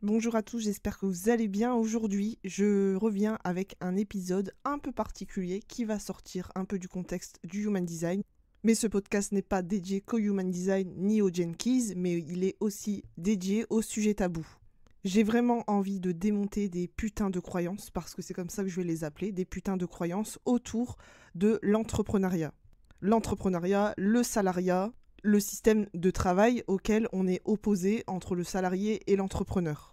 Bonjour à tous, j'espère que vous allez bien. Aujourd'hui, je reviens avec un épisode un peu particulier qui va sortir un peu du contexte du Human Design. Mais ce podcast n'est pas dédié qu'au Human Design ni au Gene Keys, mais il est aussi dédié au sujet tabou. J'ai vraiment envie de démonter des putains de croyances, parce que c'est comme ça que je vais les appeler, des putains de croyances autour de l'entrepreneuriat. L'entrepreneuriat, le salariat, le système de travail auquel on est opposé entre le salarié et l'entrepreneur.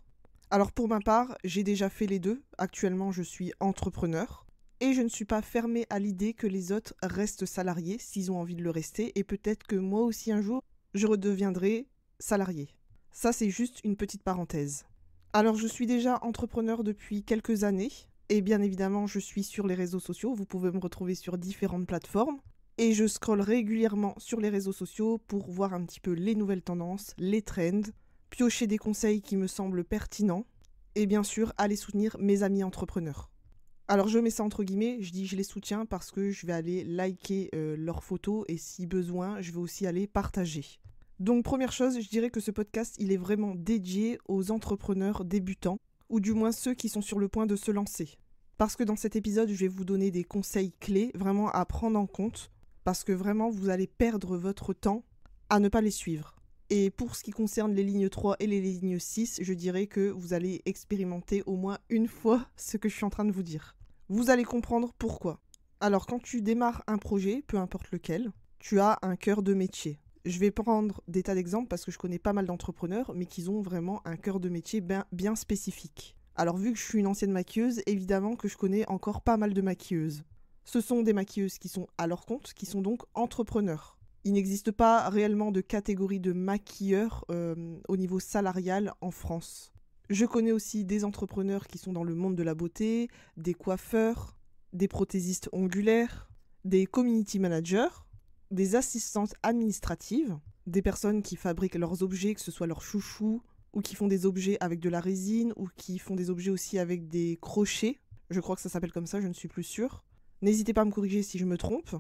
Alors pour ma part, j'ai déjà fait les deux. Actuellement, je suis entrepreneur et je ne suis pas fermée à l'idée que les autres restent salariés s'ils ont envie de le rester, et peut-être que moi aussi un jour, je redeviendrai salarié. Ça, c'est juste une petite parenthèse. Alors je suis déjà entrepreneur depuis quelques années et bien évidemment, je suis sur les réseaux sociaux. Vous pouvez me retrouver sur différentes plateformes. Et je scrolle régulièrement sur les réseaux sociaux pour voir un petit peu les nouvelles tendances, les trends, piocher des conseils qui me semblent pertinents et bien sûr aller soutenir mes amis entrepreneurs. Alors je mets ça entre guillemets, je dis je les soutiens parce que je vais aller liker leurs photos et si besoin, je vais aussi aller partager. Donc première chose, je dirais que ce podcast, il est vraiment dédié aux entrepreneurs débutants ou du moins ceux qui sont sur le point de se lancer. Parce que dans cet épisode, je vais vous donner des conseils clés vraiment à prendre en compte parce que vraiment vous allez perdre votre temps à ne pas les suivre. Et pour ce qui concerne les lignes 3 et les lignes 6, je dirais que vous allez expérimenter au moins une fois ce que je suis en train de vous dire. Vous allez comprendre pourquoi. Alors quand tu démarres un projet, peu importe lequel, tu as un cœur de métier. Je vais prendre des tas d'exemples parce que je connais pas mal d'entrepreneurs, mais qui ont vraiment un cœur de métier bien spécifique. Alors vu que je suis une ancienne maquilleuse, évidemment que je connais encore pas mal de maquilleuses. Ce sont des maquilleuses qui sont à leur compte, qui sont donc entrepreneurs. Il n'existe pas réellement de catégorie de maquilleurs au niveau salarial en France. Je connais aussi des entrepreneurs qui sont dans le monde de la beauté, des coiffeurs, des prothésistes ongulaires, des community managers, des assistantes administratives, des personnes qui fabriquent leurs objets, que ce soit leurs chouchous, ou qui font des objets avec de la résine, ou qui font des objets aussi avec des crochets. Je crois que ça s'appelle comme ça, je ne suis plus sûre. N'hésitez pas à me corriger si je me trompe.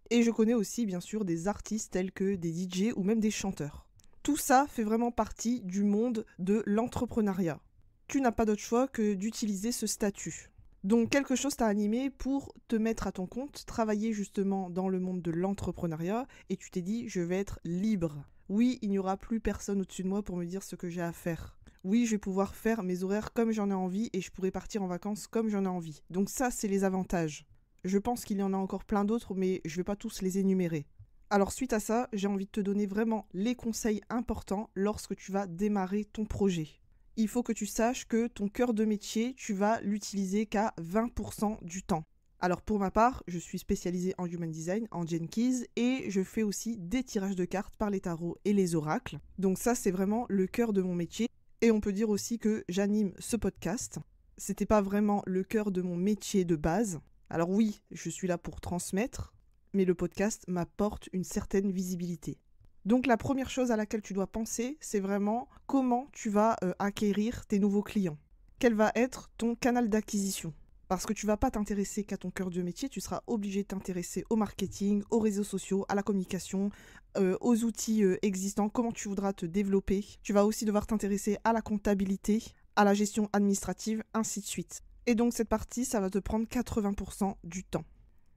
Et je connais aussi bien sûr des artistes tels que des DJ ou même des chanteurs. Tout ça fait vraiment partie du monde de l'entrepreneuriat. Tu n'as pas d'autre choix que d'utiliser ce statut. Donc quelque chose t'a animé pour te mettre à ton compte, travailler justement dans le monde de l'entrepreneuriat et tu t'es dit je vais être libre. Oui, il n'y aura plus personne au-dessus de moi pour me dire ce que j'ai à faire. Oui, je vais pouvoir faire mes horaires comme j'en ai envie et je pourrai partir en vacances comme j'en ai envie. Donc ça, c'est les avantages. Je pense qu'il y en a encore plein d'autres, mais je ne vais pas tous les énumérer. Alors suite à ça, j'ai envie de te donner vraiment les conseils importants lorsque tu vas démarrer ton projet. Il faut que tu saches que ton cœur de métier, tu vas l'utiliser qu'à 20% du temps. Alors pour ma part, je suis spécialisée en Human Design, en Gene Keys, et je fais aussi des tirages de cartes par les tarots et les oracles. Donc ça, c'est vraiment le cœur de mon métier. Et on peut dire aussi que j'anime ce podcast. C'était pas vraiment le cœur de mon métier de base. Alors oui, je suis là pour transmettre, mais le podcast m'apporte une certaine visibilité. Donc la première chose à laquelle tu dois penser, c'est vraiment comment tu vas acquérir tes nouveaux clients. Quel va être ton canal d'acquisition ? Parce que tu ne vas pas t'intéresser qu'à ton cœur de métier, tu seras obligé de t'intéresser au marketing, aux réseaux sociaux, à la communication, aux outils existants, comment tu voudras te développer. Tu vas aussi devoir t'intéresser à la comptabilité, à la gestion administrative, ainsi de suite. Et donc cette partie, ça va te prendre 80% du temps.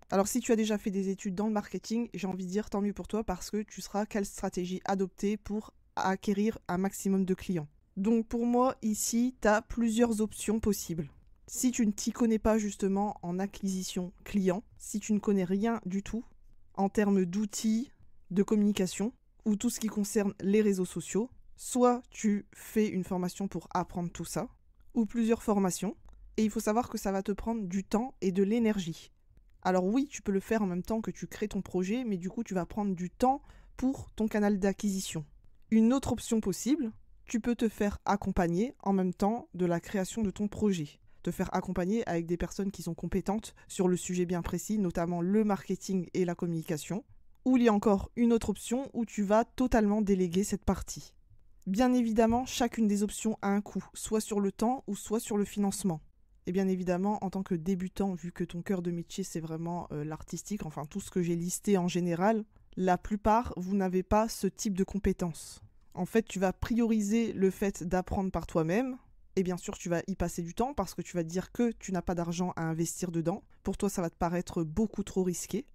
Alors si tu as déjà fait des études dans le marketing, j'ai envie de dire tant mieux pour toi parce que tu sauras quelle stratégie adopter pour acquérir un maximum de clients. Donc pour moi, ici, tu as plusieurs options possibles. Si tu ne t'y connais pas justement en acquisition client, si tu ne connais rien du tout en termes d'outils, de communication ou tout ce qui concerne les réseaux sociaux, soit tu fais une formation pour apprendre tout ça, ou plusieurs formations. Et il faut savoir que ça va te prendre du temps et de l'énergie. Alors oui, tu peux le faire en même temps que tu crées ton projet, mais du coup, tu vas prendre du temps pour ton canal d'acquisition. Une autre option possible, tu peux te faire accompagner en même temps de la création de ton projet. Te faire accompagner avec des personnes qui sont compétentes sur le sujet bien précis, notamment le marketing et la communication. Ou il y a encore une autre option où tu vas totalement déléguer cette partie. Bien évidemment, chacune des options a un coût, soit sur le temps ou soit sur le financement. Et bien évidemment, en tant que débutant, vu que ton cœur de métier, c'est vraiment l'artistique, enfin tout ce que j'ai listé en général, la plupart, vous n'avez pas ce type de compétences. En fait, tu vas prioriser le fait d'apprendre par toi-même Et bien sûr, tu vas y passer du temps parce que tu vas te dire que tu n'as pas d'argent à investir dedans. Pour toi, ça va te paraître beaucoup trop risqué.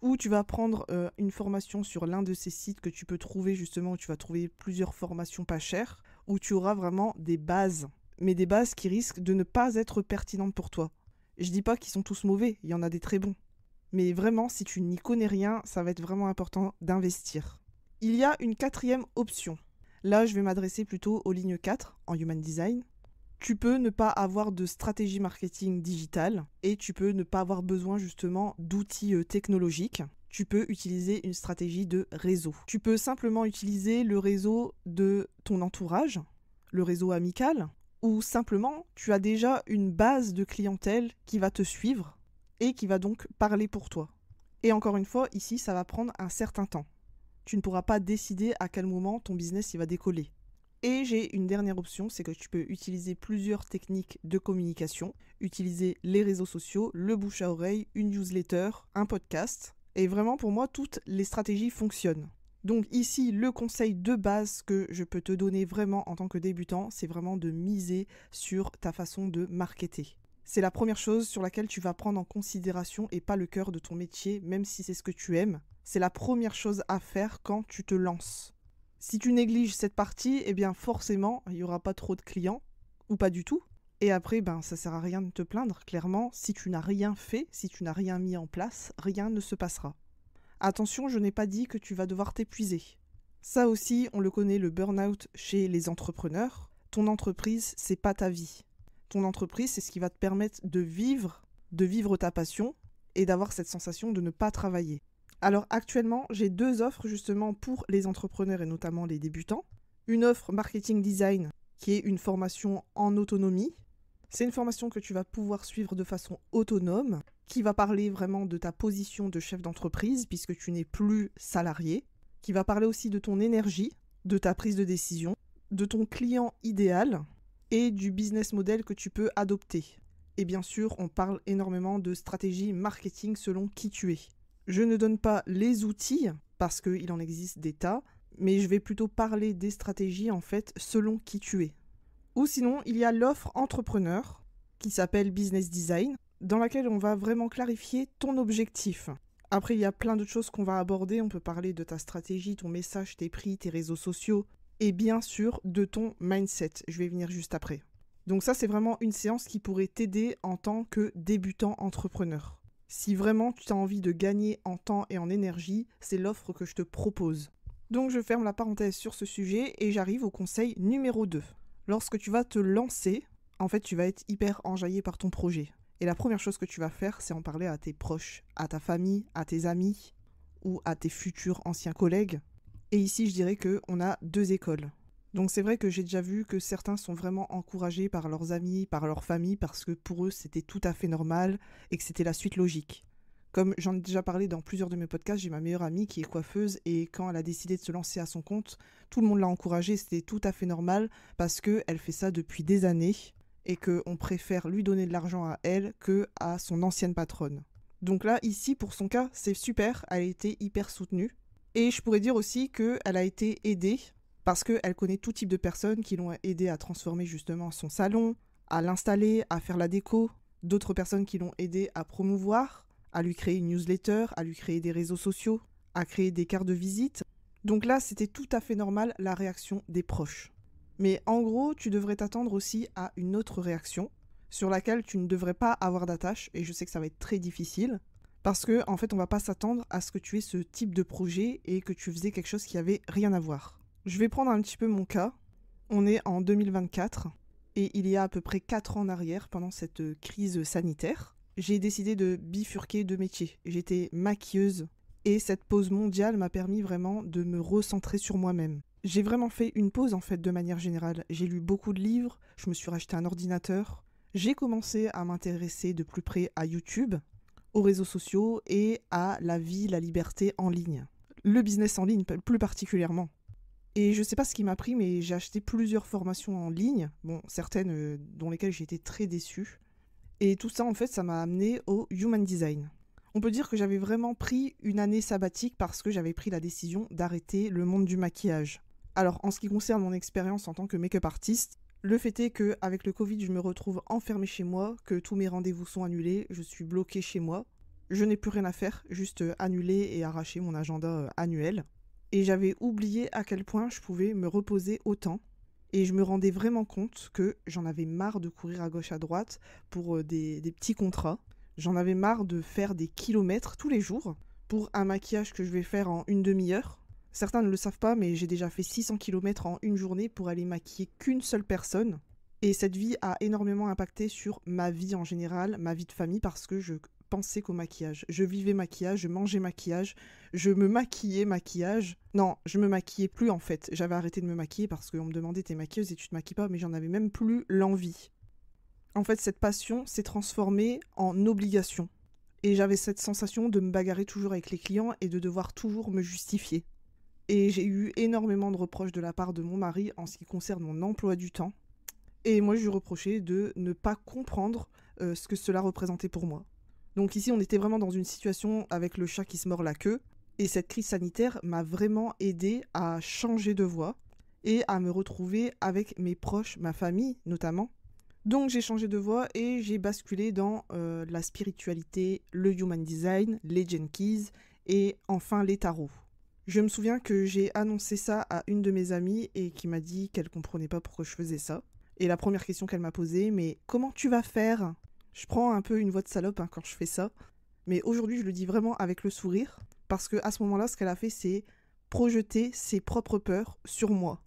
Ou tu vas prendre une formation sur l'un de ces sites que tu peux trouver justement, où tu vas trouver plusieurs formations pas chères, où tu auras vraiment des bases, mais des bases qui risquent de ne pas être pertinentes pour toi. Je dis pas qu'ils sont tous mauvais, il y en a des très bons. Mais vraiment, si tu n'y connais rien, ça va être vraiment important d'investir. Il y a une quatrième option. Là, je vais m'adresser plutôt aux lignes 4 en Human Design. Tu peux ne pas avoir de stratégie marketing digitale et tu peux ne pas avoir besoin justement d'outils technologiques. Tu peux utiliser une stratégie de réseau. Tu peux simplement utiliser le réseau de ton entourage, le réseau amical, ou simplement tu as déjà une base de clientèle qui va te suivre et qui va donc parler pour toi. Et encore une fois, ici, ça va prendre un certain temps. Tu ne pourras pas décider à quel moment ton business il va décoller. Et j'ai une dernière option, c'est que tu peux utiliser plusieurs techniques de communication, utiliser les réseaux sociaux, le bouche à oreille, une newsletter, un podcast. Et vraiment, pour moi, toutes les stratégies fonctionnent. Donc ici, le conseil de base que je peux te donner vraiment en tant que débutant, c'est vraiment de miser sur ta façon de marketer. C'est la première chose sur laquelle tu vas prendre en considération et pas le cœur de ton métier, même si c'est ce que tu aimes. C'est la première chose à faire quand tu te lances. Si tu négliges cette partie, eh bien forcément, il n'y aura pas trop de clients, ou pas du tout. Et après, ça sert à rien de te plaindre. Clairement, si tu n'as rien fait, si tu n'as rien mis en place, rien ne se passera. Attention, je n'ai pas dit que tu vas devoir t'épuiser. Ça aussi, on le connaît, le burn-out chez les entrepreneurs. Ton entreprise, c'est pas ta vie. Ton entreprise, c'est ce qui va te permettre de vivre ta passion et d'avoir cette sensation de ne pas travailler. Alors actuellement, j'ai 2 offres justement pour les entrepreneurs et notamment les débutants. Une offre marketing design qui est une formation en autonomie. C'est une formation que tu vas pouvoir suivre de façon autonome, qui va parler vraiment de ta position de chef d'entreprise puisque tu n'es plus salarié, qui va parler aussi de ton énergie, de ta prise de décision, de ton client idéal et du business model que tu peux adopter. Et bien sûr, on parle énormément de stratégie marketing selon qui tu es. Je ne donne pas les outils, parce qu'il en existe des tas, mais je vais plutôt parler des stratégies en fait selon qui tu es. Ou sinon, il y a l'offre entrepreneur, qui s'appelle Business Design, dans laquelle on va vraiment clarifier ton objectif. Après, il y a plein d'autres choses qu'on va aborder, on peut parler de ta stratégie, ton message, tes prix, tes réseaux sociaux, et bien sûr de ton mindset, je vais venir juste après. Donc ça, c'est vraiment une séance qui pourrait t'aider en tant que débutant entrepreneur. Si vraiment tu as envie de gagner en temps et en énergie, c'est l'offre que je te propose. Donc je ferme la parenthèse sur ce sujet et j'arrive au conseil numéro 2. Lorsque tu vas te lancer, en fait tu vas être hyper enjaillé par ton projet. Et la première chose que tu vas faire, c'est en parler à tes proches, à ta famille, à tes amis ou à tes futurs anciens collègues. Et ici je dirais qu'on a 2 écoles. Donc c'est vrai que j'ai déjà vu que certains sont vraiment encouragés par leurs amis, par leur famille, parce que pour eux c'était tout à fait normal et que c'était la suite logique. Comme j'en ai déjà parlé dans plusieurs de mes podcasts, j'ai ma meilleure amie qui est coiffeuse et quand elle a décidé de se lancer à son compte, tout le monde l'a encouragée, c'était tout à fait normal parce qu'elle fait ça depuis des années et qu'on préfère lui donner de l'argent à elle que à son ancienne patronne. Donc là, ici, pour son cas, c'est super, elle a été hyper soutenue. Et je pourrais dire aussi qu'elle a été aidée parce qu'elle connaît tout type de personnes qui l'ont aidé à transformer justement son salon, à l'installer, à faire la déco. D'autres personnes qui l'ont aidé à promouvoir, à lui créer une newsletter, à lui créer des réseaux sociaux, à créer des cartes de visite. Donc là, c'était tout à fait normal la réaction des proches. Mais en gros, tu devrais t'attendre aussi à une autre réaction sur laquelle tu ne devrais pas avoir d'attache, et je sais que ça va être très difficile, parce que en fait, on va pas s'attendre à ce que tu aies ce type de projet et que tu faisais quelque chose qui avait rien à voir. Je vais prendre un petit peu mon cas. On est en 2024 et il y a à peu près 4 ans en arrière, pendant cette crise sanitaire, j'ai décidé de bifurquer de métier. J'étais maquilleuse et cette pause mondiale m'a permis vraiment de me recentrer sur moi-même. J'ai vraiment fait une pause en fait de manière générale. J'ai lu beaucoup de livres, je me suis racheté un ordinateur, j'ai commencé à m'intéresser de plus près à YouTube, aux réseaux sociaux et à la vie, la liberté en ligne. Le business en ligne plus particulièrement. Et je sais pas ce qui m'a pris, mais j'ai acheté plusieurs formations en ligne, bon, certaines dont lesquelles j'ai été très déçue. Et tout ça, en fait, ça m'a amené au Human Design. On peut dire que j'avais vraiment pris une année sabbatique parce que j'avais pris la décision d'arrêter le monde du maquillage. Alors, en ce qui concerne mon expérience en tant que make-up artiste, Le fait est qu'avec le Covid, je me retrouve enfermée chez moi, que tous mes rendez-vous sont annulés, je suis bloquée chez moi. Je n'ai plus rien à faire, juste annuler et arracher mon agenda annuel. Et j'avais oublié à quel point je pouvais me reposer autant. Et je me rendais vraiment compte que j'en avais marre de courir à gauche à droite pour des petits contrats. J'en avais marre de faire des kilomètres tous les jours pour un maquillage que je vais faire en une demi-heure. Certains ne le savent pas, mais j'ai déjà fait 600 km en une journée pour aller maquiller qu'une seule personne. Et cette vie a énormément impacté sur ma vie en général, ma vie de famille, parce que je pensais qu'au maquillage. Je vivais maquillage, je mangeais maquillage, je me maquillais maquillage. Non, je me maquillais plus en fait. J'avais arrêté de me maquiller parce qu'on me demandait t'es maquilleuse et tu te maquilles pas, mais j'en avais même plus l'envie. En fait, cette passion s'est transformée en obligation. Et j'avais cette sensation de me bagarrer toujours avec les clients et de devoir toujours me justifier. Et j'ai eu énormément de reproches de la part de mon mari en ce qui concerne mon emploi du temps. Et moi, je lui reprochais de ne pas comprendre ce que cela représentait pour moi. Donc ici, on était vraiment dans une situation avec le chat qui se mord la queue. Et cette crise sanitaire m'a vraiment aidée à changer de voie et à me retrouver avec mes proches, ma famille notamment. Donc j'ai changé de voie et j'ai basculé dans la spiritualité, le human design, les Gene-Keys et enfin les tarots. Je me souviens que j'ai annoncé ça à une de mes amies et qui m'a dit qu'elle comprenait pas pourquoi je faisais ça. Et la première question qu'elle m'a posée, mais comment tu vas faire ? Je prends un peu une voix de salope quand je fais ça. Mais aujourd'hui, je le dis vraiment avec le sourire. Parce qu'à ce moment-là, ce qu'elle a fait, c'est projeter ses propres peurs sur moi.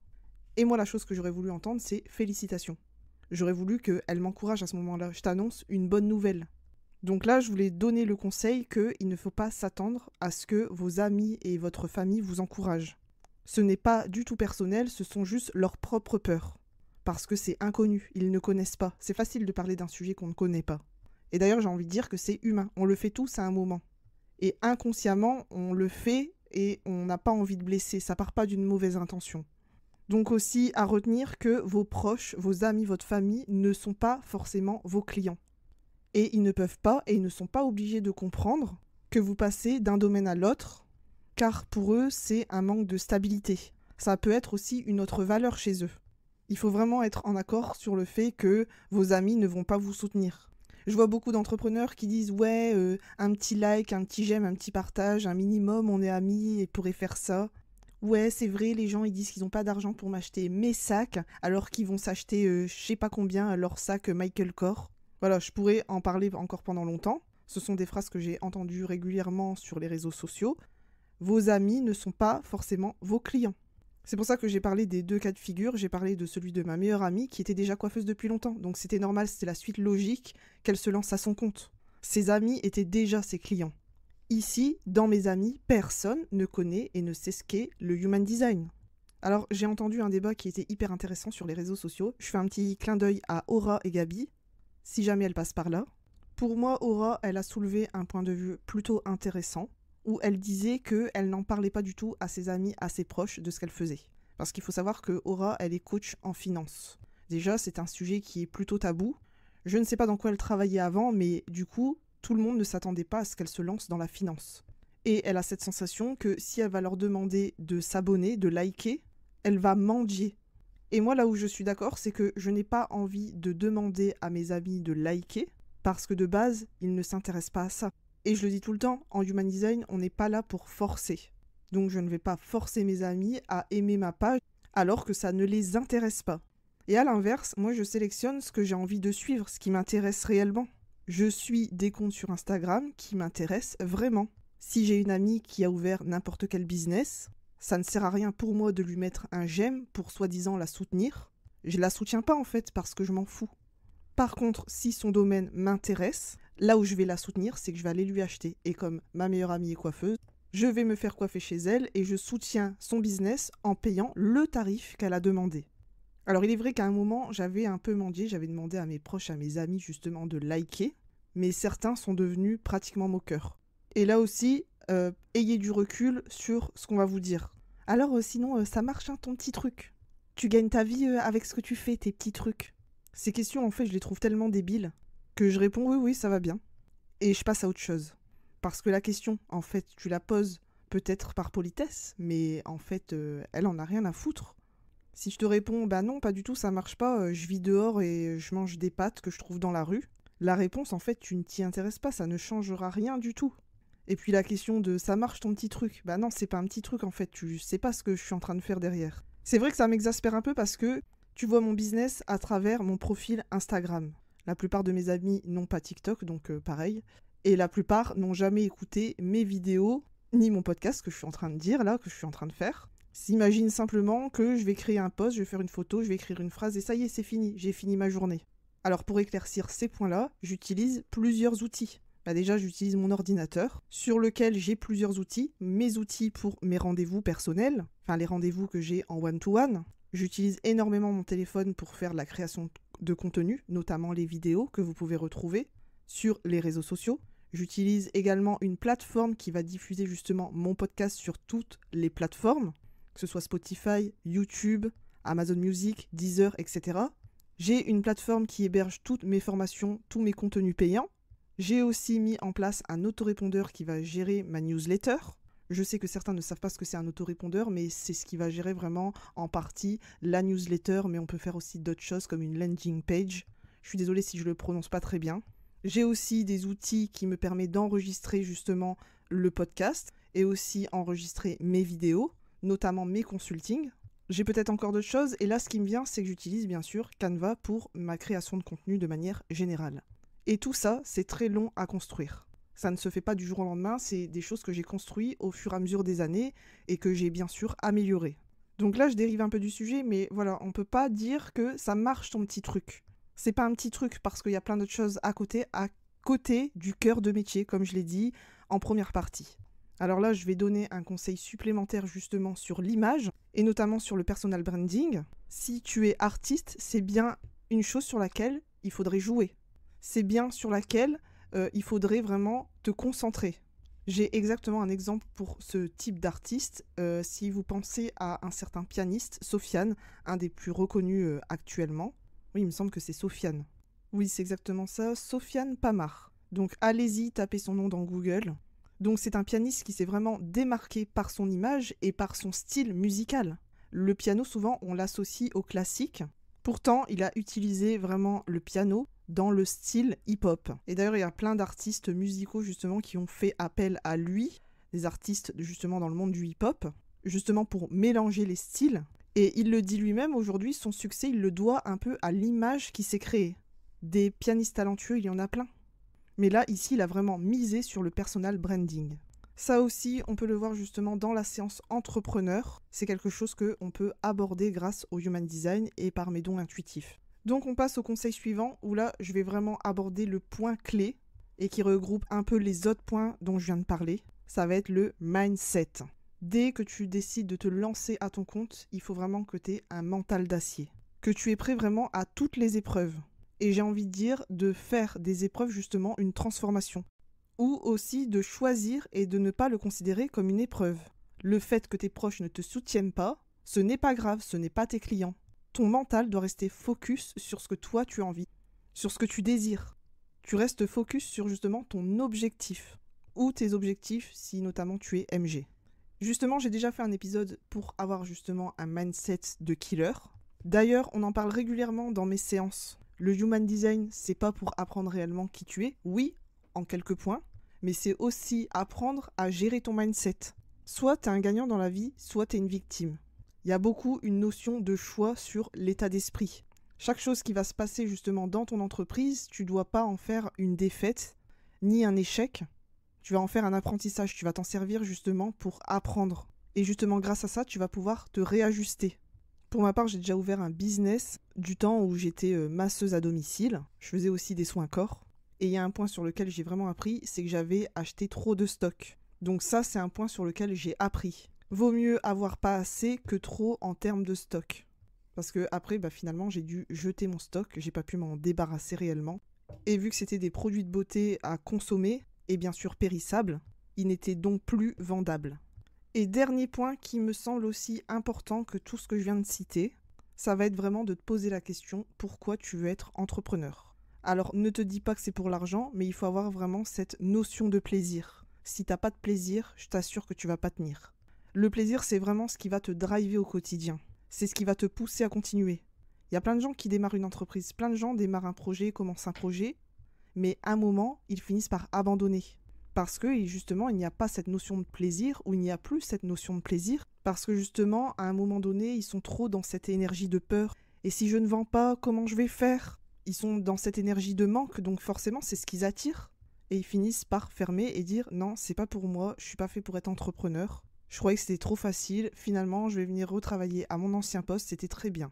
Et moi, la chose que j'aurais voulu entendre, c'est félicitations. J'aurais voulu qu'elle m'encourage à ce moment-là. Je t'annonce une bonne nouvelle. Donc là, je voulais donner le conseil qu'il ne faut pas s'attendre à ce que vos amis et votre famille vous encouragent. Ce n'est pas du tout personnel, ce sont juste leurs propres peurs. Parce que c'est inconnu, ils ne connaissent pas. C'est facile de parler d'un sujet qu'on ne connaît pas. Et d'ailleurs, j'ai envie de dire que c'est humain. On le fait tous à un moment. Et inconsciemment, on le fait et on n'a pas envie de blesser. Ça part pas d'une mauvaise intention. Donc aussi, à retenir que vos proches, vos amis, votre famille ne sont pas forcément vos clients. Et ils ne peuvent pas et ils ne sont pas obligés de comprendre que vous passez d'un domaine à l'autre, car pour eux, c'est un manque de stabilité. Ça peut être aussi une autre valeur chez eux. Il faut vraiment être en accord sur le fait que vos amis ne vont pas vous soutenir. Je vois beaucoup d'entrepreneurs qui disent « Ouais, un petit like, un petit j'aime, un petit partage, un minimum, on est amis et pourrait faire ça. » Ouais, c'est vrai, les gens ils disent qu'ils n'ont pas d'argent pour m'acheter mes sacs, alors qu'ils vont s'acheter je sais pas combien leur sac Michael Kors. Voilà, je pourrais en parler encore pendant longtemps. Ce sont des phrases que j'ai entendues régulièrement sur les réseaux sociaux. Vos amis ne sont pas forcément vos clients. C'est pour ça que j'ai parlé des deux cas de figure. J'ai parlé de celui de ma meilleure amie qui était déjà coiffeuse depuis longtemps. Donc c'était normal, c'était la suite logique qu'elle se lance à son compte. Ses amis étaient déjà ses clients. Ici, dans mes amis, personne ne connaît et ne sait ce qu'est le human design. Alors j'ai entendu un débat qui était hyper intéressant sur les réseaux sociaux. Je fais un petit clin d'œil à Aura et Gabi, si jamais elle passe par là. Pour moi, Aura, elle a soulevé un point de vue plutôt intéressant, où elle disait qu'elle n'en parlait pas du tout à ses amis, à ses proches, de ce qu'elle faisait. Parce qu'il faut savoir que Aura, elle est coach en finance. Déjà, c'est un sujet qui est plutôt tabou. Je ne sais pas dans quoi elle travaillait avant, mais du coup, tout le monde ne s'attendait pas à ce qu'elle se lance dans la finance. Et elle a cette sensation que si elle va leur demander de s'abonner, de liker, elle va mendier. Et moi, là où je suis d'accord, c'est que je n'ai pas envie de demander à mes amis de liker, parce que de base, ils ne s'intéressent pas à ça. Et je le dis tout le temps, en human design, on n'est pas là pour forcer. Donc je ne vais pas forcer mes amis à aimer ma page, alors que ça ne les intéresse pas. Et à l'inverse, moi je sélectionne ce que j'ai envie de suivre, ce qui m'intéresse réellement. Je suis des comptes sur Instagram qui m'intéressent vraiment. Si j'ai une amie qui a ouvert n'importe quel business, ça ne sert à rien pour moi de lui mettre un j'aime pour soi-disant la soutenir. Je la soutiens pas en fait parce que je m'en fous. Par contre, si son domaine m'intéresse, là où je vais la soutenir, c'est que je vais aller lui acheter. Et comme ma meilleure amie est coiffeuse, je vais me faire coiffer chez elle et je soutiens son business en payant le tarif qu'elle a demandé. Alors il est vrai qu'à un moment, j'avais un peu mendié, j'avais demandé à mes proches, à mes amis justement de liker, mais certains sont devenus pratiquement moqueurs. Et là aussi, ayez du recul sur ce qu'on va vous dire. Alors sinon, ça marche ton petit truc. Tu gagnes ta vie avec ce que tu fais, tes petits trucs. Ces questions, en fait, je les trouve tellement débiles que je réponds oui, ça va bien. Et je passe à autre chose. Parce que la question, en fait, tu la poses peut-être par politesse, mais en fait, elle en a rien à foutre. Si je te réponds bah non, pas du tout, ça marche pas, je vis dehors et je mange des pâtes que je trouve dans la rue, la réponse en fait tu ne t'y intéresses pas, ça ne changera rien du tout. Et puis la question de ça marche ton petit truc, bah non, c'est pas un petit truc en fait, tu sais pas ce que je suis en train de faire derrière. C'est vrai que ça m'exaspère un peu parce que tu vois mon business à travers mon profil Instagram. La plupart de mes amis n'ont pas TikTok, donc pareil. Et la plupart n'ont jamais écouté mes vidéos, ni mon podcast que je suis en train de dire là, que je suis en train de faire. S'imagine simplement que je vais créer un post, je vais faire une photo, je vais écrire une phrase et ça y est, c'est fini, j'ai fini ma journée. Alors pour éclaircir ces points-là, j'utilise plusieurs outils. Déjà, j'utilise mon ordinateur sur lequel j'ai plusieurs outils. Mes outils pour mes rendez-vous personnels, enfin les rendez-vous que j'ai en one-to-one. J'utilise énormément mon téléphone pour faire la création de contenu, notamment les vidéos que vous pouvez retrouver sur les réseaux sociaux. J'utilise également une plateforme qui va diffuser justement mon podcast sur toutes les plateformes, que ce soit Spotify, YouTube, Amazon Music, Deezer, etc. J'ai une plateforme qui héberge toutes mes formations, tous mes contenus payants. J'ai aussi mis en place un autorépondeur qui va gérer ma newsletter. Je sais que certains ne savent pas ce que c'est un autorépondeur, mais c'est ce qui va gérer vraiment en partie la newsletter, mais on peut faire aussi d'autres choses comme une landing page. Je suis désolée si je le prononce pas très bien. J'ai aussi des outils qui me permettent d'enregistrer justement le podcast et aussi enregistrer mes vidéos, notamment mes consultings. J'ai peut-être encore d'autres choses et là ce qui me vient c'est que j'utilise bien sûr Canva pour ma création de contenu de manière générale. Et tout ça c'est très long à construire. Ça ne se fait pas du jour au lendemain, c'est des choses que j'ai construites au fur et à mesure des années et que j'ai bien sûr améliorées. Donc là je dérive un peu du sujet mais voilà, on peut pas dire que ça marche ton petit truc. C'est pas un petit truc parce qu'il y a plein d'autres choses à côté du cœur de métier, comme je l'ai dit en première partie. Alors là, je vais donner un conseil supplémentaire justement sur l'image, et notamment sur le personal branding. Si tu es artiste, c'est bien une chose sur laquelle il faudrait jouer. C'est bien sur laquelle il faudrait vraiment te concentrer. J'ai exactement un exemple pour ce type d'artiste. Si vous pensez à un certain pianiste, Sofiane, un des plus reconnus actuellement. Oui, il me semble que c'est Sofiane. Oui, c'est exactement ça, Sofiane Pamart. Donc allez-y, tapez son nom dans Google. Donc c'est un pianiste qui s'est vraiment démarqué par son image et par son style musical. Le piano, souvent, on l'associe au classique. Pourtant, il a utilisé vraiment le piano dans le style hip-hop. Et d'ailleurs, il y a plein d'artistes musicaux, justement, qui ont fait appel à lui, des artistes, justement, dans le monde du hip-hop, justement pour mélanger les styles. Et il le dit lui-même, aujourd'hui, son succès, il le doit un peu à l'image qui s'est créée. Des pianistes talentueux, il y en a plein. Mais là, ici, il a vraiment misé sur le personal branding. Ça aussi, on peut le voir justement dans la séance entrepreneur. C'est quelque chose qu'on peut aborder grâce au Human Design et par mes dons intuitifs. Donc on passe au conseil suivant, où là, je vais vraiment aborder le point clé et qui regroupe un peu les autres points dont je viens de parler. Ça va être le mindset. Dès que tu décides de te lancer à ton compte, il faut vraiment que tu aies un mental d'acier. Que tu es prêt vraiment à toutes les épreuves. Et j'ai envie de dire de faire des épreuves justement une transformation. Ou aussi de choisir et de ne pas le considérer comme une épreuve. Le fait que tes proches ne te soutiennent pas, ce n'est pas grave, ce n'est pas tes clients. Ton mental doit rester focus sur ce que toi tu as envie, sur ce que tu désires. Tu restes focus sur justement ton objectif, ou tes objectifs si notamment tu es MG. Justement, j'ai déjà fait un épisode pour avoir justement un mindset de killer. D'ailleurs, on en parle régulièrement dans mes séances. Le Human Design, c'est pas pour apprendre réellement qui tu es, oui, en quelques points, mais c'est aussi apprendre à gérer ton mindset. Soit t'es un gagnant dans la vie, soit t'es une victime. Il y a beaucoup une notion de choix sur l'état d'esprit. Chaque chose qui va se passer justement dans ton entreprise, tu dois pas en faire une défaite, ni un échec. Tu vas en faire un apprentissage, tu vas t'en servir justement pour apprendre. Et justement grâce à ça, tu vas pouvoir te réajuster. Pour ma part, j'ai déjà ouvert un business du temps où j'étais masseuse à domicile. Je faisais aussi des soins corps. Et il y a un point sur lequel j'ai vraiment appris, c'est que j'avais acheté trop de stock. Donc ça, c'est un point sur lequel j'ai appris. Vaut mieux avoir pas assez que trop en termes de stock. Parce que après, finalement, j'ai dû jeter mon stock, j'ai pas pu m'en débarrasser réellement. Et vu que c'était des produits de beauté à consommer, et bien sûr périssables, ils n'étaient donc plus vendables. Et dernier point qui me semble aussi important que tout ce que je viens de citer, ça va être vraiment de te poser la question pourquoi tu veux être entrepreneur. Alors ne te dis pas que c'est pour l'argent, mais il faut avoir vraiment cette notion de plaisir. Si t'as pas de plaisir, je t'assure que tu vas pas tenir. Le plaisir, c'est vraiment ce qui va te driver au quotidien. C'est ce qui va te pousser à continuer. Il y a plein de gens qui démarrent une entreprise, plein de gens démarrent un projet, commencent un projet, mais à un moment, ils finissent par abandonner. Parce que justement, il n'y a pas cette notion de plaisir, ou il n'y a plus cette notion de plaisir, parce que justement, à un moment donné, ils sont trop dans cette énergie de peur. Et si je ne vends pas, comment je vais faire ? Ils sont dans cette énergie de manque, donc forcément, c'est ce qu'ils attirent. Et ils finissent par fermer et dire « Non, c'est pas pour moi, je suis pas fait pour être entrepreneur. Je croyais que c'était trop facile, finalement, je vais venir retravailler à mon ancien poste, c'était très bien. »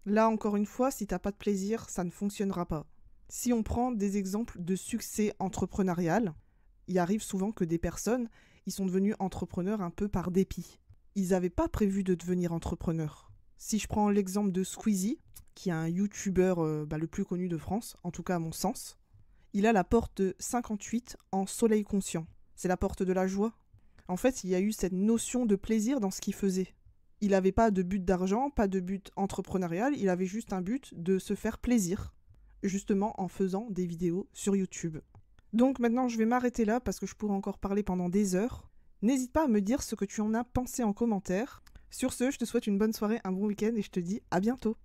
Là, encore une fois, si t'as pas de plaisir, ça ne fonctionnera pas. Si on prend des exemples de succès entrepreneurial, il arrive souvent que des personnes, ils sont devenus entrepreneurs un peu par dépit. Ils n'avaient pas prévu de devenir entrepreneurs. Si je prends l'exemple de Squeezie, qui est un youtubeur le plus connu de France, en tout cas à mon sens, il a la porte 58 en soleil conscient. C'est la porte de la joie. En fait, il y a eu cette notion de plaisir dans ce qu'il faisait. Il n'avait pas de but d'argent, pas de but entrepreneurial, il avait juste un but de se faire plaisir, justement en faisant des vidéos sur YouTube. Donc maintenant, je vais m'arrêter là parce que je pourrais encore parler pendant des heures. N'hésite pas à me dire ce que tu en as pensé en commentaire. Sur ce, je te souhaite une bonne soirée, un bon week-end et je te dis à bientôt.